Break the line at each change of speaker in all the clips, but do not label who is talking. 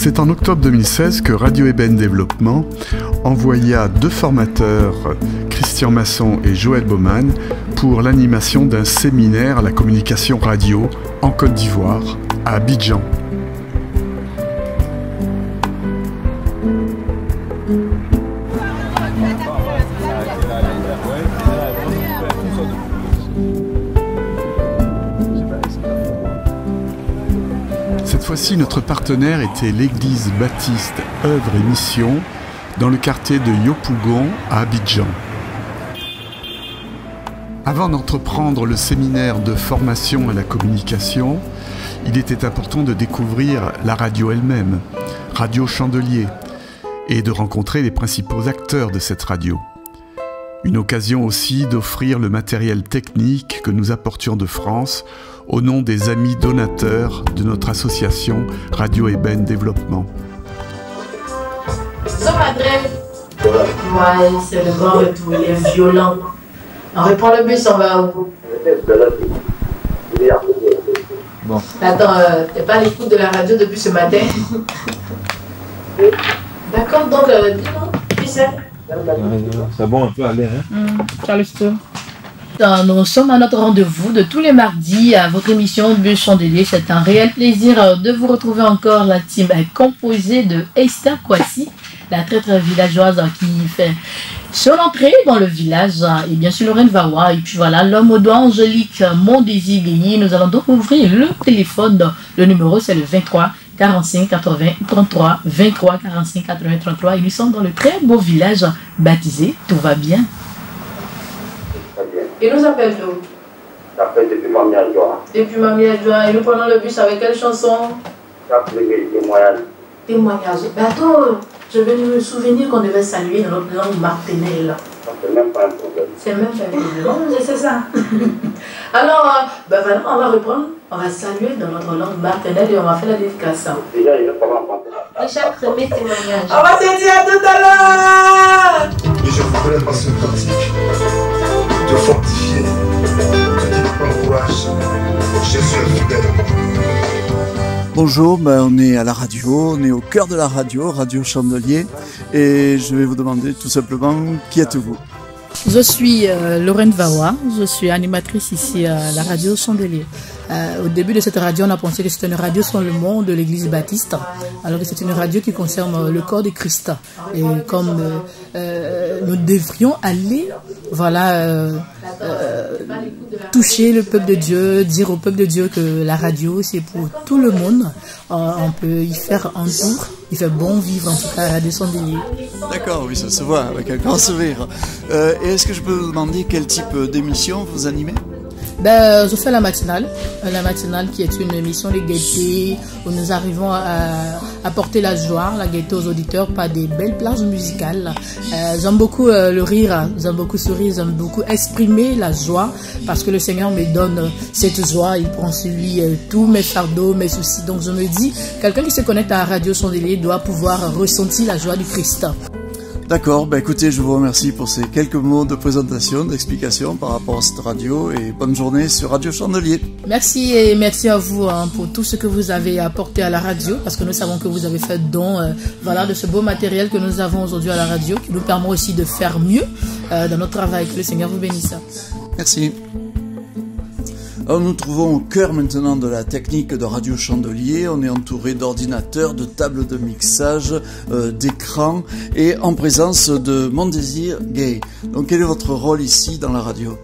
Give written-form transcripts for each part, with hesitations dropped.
C'est en octobre 2016 que Radio Ébène Développement envoya 2 formateurs, Christian Masson et Joël Baumann, pour l'animation d'un séminaire à la communication radio en Côte d'Ivoire, à Abidjan. Cette fois-ci, notre partenaire était l'église baptiste Œuvre et Mission dans le quartier de Yopougon à Abidjan. Avant d'entreprendre le séminaire de formation à la communication, il était important de découvrir la radio elle-même, Radio Chandelier, et de rencontrer les principaux acteurs de cette radio. Une occasion aussi d'offrir le matériel technique que nous apportions de France au nom des amis donateurs de notre association Radio Ébène Développement.
Ouais, c'est le grand retour, il est violent. On reprend le bus, on va où? Bon. Attends, t'es pas à l'écoute de la radio depuis ce matin? D'accord, donc dis-nous, qui c'est?
C'est bon, on peut aller, hein?
Charleston. Nous sommes à notre rendez-vous de tous les mardis à votre émission Bus Chandelier. C'est un réel plaisir de vous retrouver encore. La team est composée de Esther Kwasi, la traître villageoise qui fait son entrée dans le village, et bien sûr Lorraine Vawa, et puis voilà, l'homme aux doigts Angélique Mondésir Guéhi. Nous allons donc ouvrir le téléphone. Le numéro c'est le 23 45 80 33, 23 45 80 33, et nous sommes dans le très beau village baptisé Tout va bien. Et nous appelle d'où?
J'appelle depuis Mamia-Joie.
Depuis Mamia-Joie. Et nous prenons le bus avec quelle chanson?
Témoignage.
Témoignage. Ben attends, je vais me souvenir qu'on devait saluer dans notre langue martinienne.
C'est même pas un problème.
C'est même pas un problème. Non, c'est ça. Alors, ben voilà, on va reprendre. On va saluer dans notre langue martinienne et on va faire la dédicace.
Déjà, il va falloir penser.
Richard, premier témoignage.
On va se dire à tout à l'heure.
Et je voudrais passer une pratique de fortifier, de dire bon courage, Jésus est fidèle.
Bonjour, on est à la radio, on est au cœur de la radio, Radio Chandelier, et je vais vous demander tout simplement qui êtes-vous?
Je suis Lorraine Vawa, je suis animatrice ici à la radio Chandelier. Au début de cette radio, on a pensé que c'était une radio sur le monde de l'église baptiste, alors que c'est une radio qui concerne le corps de Christ. Et comme nous devrions aller, voilà, toucher le peuple de Dieu, dire au peuple de Dieu que la radio c'est pour tout le monde. On peut y faire un tour, il fait bon vivre en tout cas à la radio Chandelier.
D'accord, oui, ça se voit avec un grand sourire. Et est-ce que je peux vous demander quel type d'émission vous animez?
Je fais la matinale qui est une émission de gaieté où nous arrivons à apporter la joie, la gaieté aux auditeurs par des belles plages musicales. J'aime beaucoup le rire, j'aime beaucoup sourire, j'aime beaucoup exprimer la joie parce que le Seigneur me donne cette joie, il prend sur lui tous mes fardeaux, mes soucis. Donc je me dis, quelqu'un qui se connecte à la radio Chandelier doit pouvoir ressentir la joie du Christ.
D'accord, écoutez, je vous remercie pour ces quelques mots de présentation, d'explication par rapport à cette radio et bonne journée sur Radio Chandelier.
Merci et merci à vous pour tout ce que vous avez apporté à la radio parce que nous savons que vous avez fait don voilà, de ce beau matériel que nous avons aujourd'hui à la radio qui nous permet aussi de faire mieux dans notre travail. Que le Seigneur vous bénisse.
Merci. Alors nous nous trouvons au cœur maintenant de la technique de Radio Chandelier. On est entouré d'ordinateurs, de tables de mixage, d'écrans et en présence de Mondésir Guéhi. Donc quel est votre rôle ici dans la radio?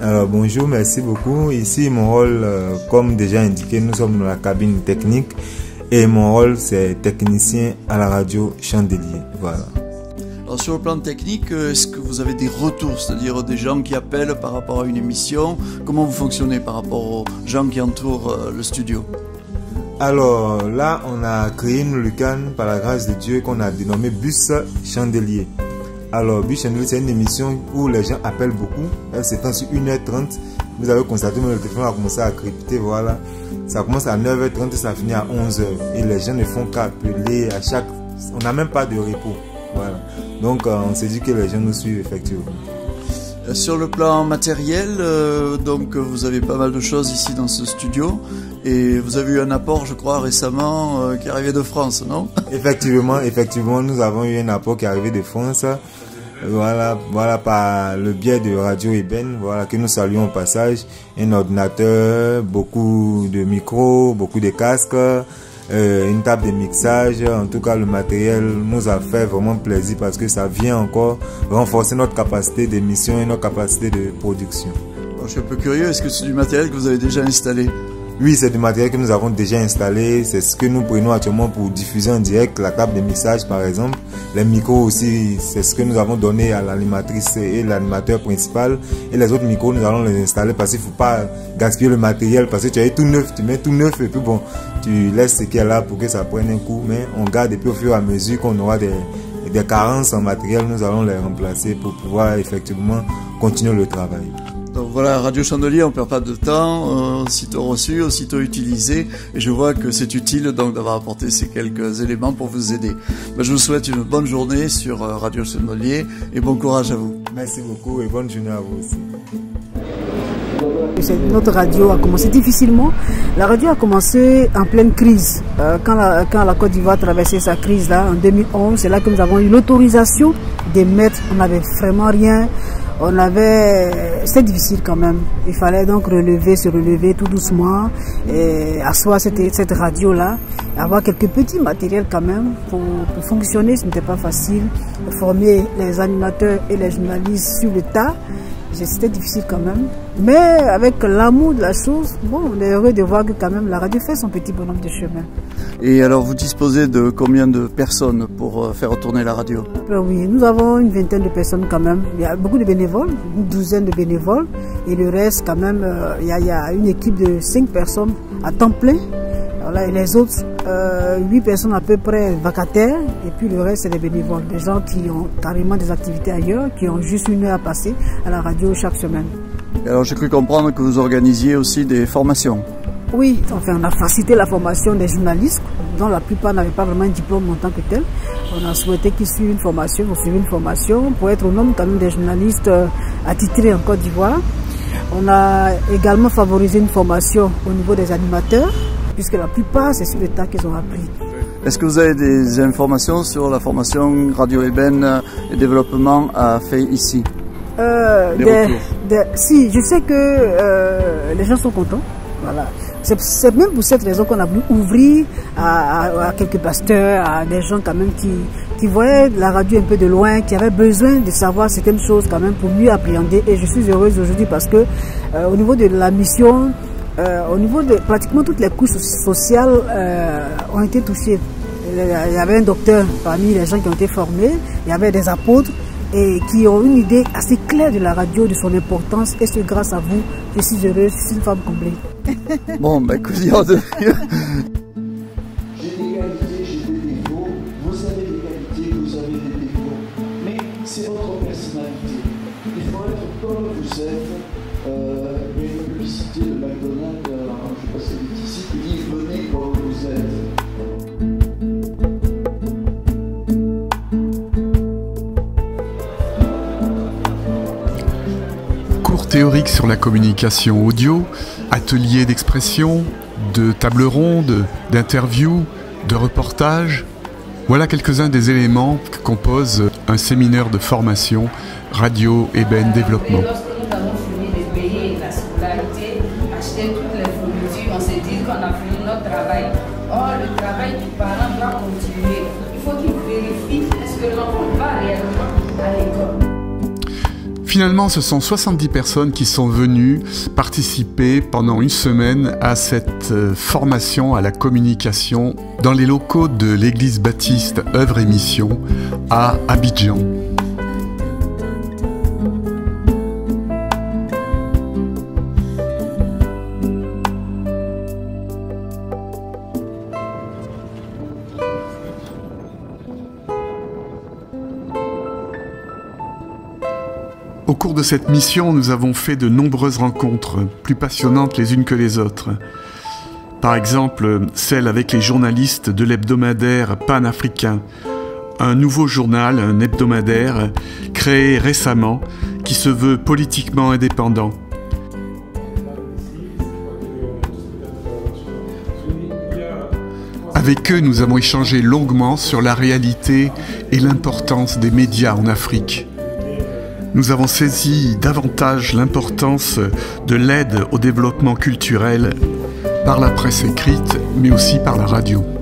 Alors bonjour, merci beaucoup. Ici mon rôle, comme déjà indiqué, nous sommes dans la cabine technique et mon rôle c'est technicien à la radio Chandelier. Voilà.
Alors sur le plan technique, est-ce que vous avez des retours, c'est-à-dire des gens qui appellent par rapport à une émission? Comment vous fonctionnez par rapport aux gens qui entourent le studio?
Alors là, on a créé une lucane par la grâce de Dieu qu'on a dénommé Bus Chandelier. Alors Bus Chandelier, c'est une émission où les gens appellent beaucoup. Elle s'étend sur 1h30. Vous avez constaté que le téléphone a commencé à crépiter, voilà. Ça commence à 9h30 et ça finit à 11h. Et les gens ne font qu'appeler à chaque... On n'a même pas de repos. Voilà. Donc on s'est dit que les gens nous suivent effectivement.
Sur le plan matériel, donc vous avez pas mal de choses ici dans ce studio. Et vous avez eu un apport, je crois, récemment, qui est arrivé de France, non?
Effectivement, nous avons eu un apport qui est arrivé de France. Voilà, par le biais de Radio Eben, voilà, que nous saluons au passage. Un ordinateur, beaucoup de micros, beaucoup de casques, une table de mixage. En tout cas, le matériel nous a fait vraiment plaisir parce que ça vient encore renforcer notre capacité d'émission et notre capacité de production.
Je suis un peu curieux, est-ce que c'est du matériel que vous avez déjà installé?
Oui, c'est du matériel que nous avons déjà installé. C'est ce que nous prenons actuellement pour diffuser en direct, la table de mixage par exemple. Les micros aussi, c'est ce que nous avons donné à l'animatrice et l'animateur principal. Et les autres micros, nous allons les installer parce qu'il ne faut pas gaspiller le matériel. Parce que tu as tout neuf, tu mets tout neuf et puis bon, tu laisses ce qui est là pour que ça prenne un coup. Mais on garde et puis au fur et à mesure qu'on aura des carences en matériel, nous allons les remplacer pour pouvoir effectivement continuer le travail.
Donc voilà, Radio Chandelier, on ne perd pas de temps, aussitôt reçu, aussitôt utilisé, et je vois que c'est utile donc d'avoir apporté ces quelques éléments pour vous aider. Je vous souhaite une bonne journée sur Radio Chandelier et bon courage à vous.
Merci beaucoup et bonne journée à vous aussi.
Notre radio a commencé difficilement. La radio a commencé en pleine crise. Quand la Côte d'Ivoire traversait sa crise là, en 2011, c'est là que nous avons eu l'autorisation d'émettre. On n'avait vraiment rien. C'était difficile quand même. Il fallait donc se relever tout doucement et asseoir cette radio-là, avoir quelques petits matériels quand même pour fonctionner. Ce n'était pas facile. Former les animateurs et les journalistes sur le tas, c'était difficile quand même. Mais avec l'amour de la chose, bon, on est heureux de voir que quand même la radio fait son petit bonhomme de chemin.
Et alors vous disposez de combien de personnes pour faire tourner la radio?
Oui, nous avons une vingtaine de personnes quand même. Il y a beaucoup de bénévoles, une douzaine de bénévoles. Et le reste quand même, il y a une équipe de 5 personnes à temps plein. Voilà, et les autres, 8 personnes à peu près vacataires. Et puis le reste, c'est des bénévoles. Des gens qui ont carrément des activités ailleurs, qui ont juste une heure à passer à la radio chaque semaine.
Et alors j'ai cru comprendre que vous organisiez aussi des formations.
Oui, enfin, on a facilité la formation des journalistes, dont la plupart n'avaient pas vraiment un diplôme en tant que tel. On a souhaité qu'ils suivent une formation, pour être au nombre quand même des journalistes attitrés en Côte d'Ivoire. On a également favorisé une formation au niveau des animateurs, puisque la plupart, c'est sur le tas qu'ils ont appris.
Est-ce que vous avez des informations sur la formation Radio Eben et Développement a fait ici?
Si, je sais que les gens sont contents. Voilà. C'est même pour cette raison qu'on a voulu ouvrir à quelques pasteurs, à des gens quand même qui voyaient la radio un peu de loin, qui avaient besoin de savoir certaines choses quand même pour mieux appréhender. Et je suis heureuse aujourd'hui parce que au niveau de la mission, au niveau de pratiquement toutes les couches sociales ont été touchées. Il y avait un docteur parmi les gens qui ont été formés, il y avait des apôtres et qui ont une idée assez claire de la radio, de son importance. Et c'est grâce à vous, je suis heureuse, je suis une femme comblée.
Bon, ben, cousin de
J'ai des qualités, j'ai des défauts. Vous avez des qualités, vous avez des défauts. Mais c'est votre personnalité. Il faut être comme vous êtes. Il y a une publicité de McDonald's, je ne sais pas si elle est ici, qui dit « Venez comme vous êtes ».
Théorique sur la communication audio, ateliers d'expression, de tables rondes, d'interviews, de reportages. Voilà quelques-uns des éléments que compose un séminaire de formation Radio Eben Développement.
Lorsque nous avons fini de payer la scolarité, acheter toutes les fournitures, on s'est dit qu'on a fini notre travail. Or, le travail du parent doit continuer. Il faut qu'il vérifie est-ce que l'enfant va réellement à l'école.
Finalement, ce sont 70 personnes qui sont venues participer pendant une semaine à cette formation à la communication dans les locaux de l'église baptiste Œuvre et Mission à Abidjan. Au cours de cette mission, nous avons fait de nombreuses rencontres, plus passionnantes les unes que les autres. Par exemple, celle avec les journalistes de l'hebdomadaire Pan-Africain, un nouveau journal, un hebdomadaire, créé récemment, qui se veut politiquement indépendant. Avec eux, nous avons échangé longuement sur la réalité et l'importance des médias en Afrique. Nous avons saisi davantage l'importance de l'aide au développement culturel par la presse écrite, mais aussi par la radio.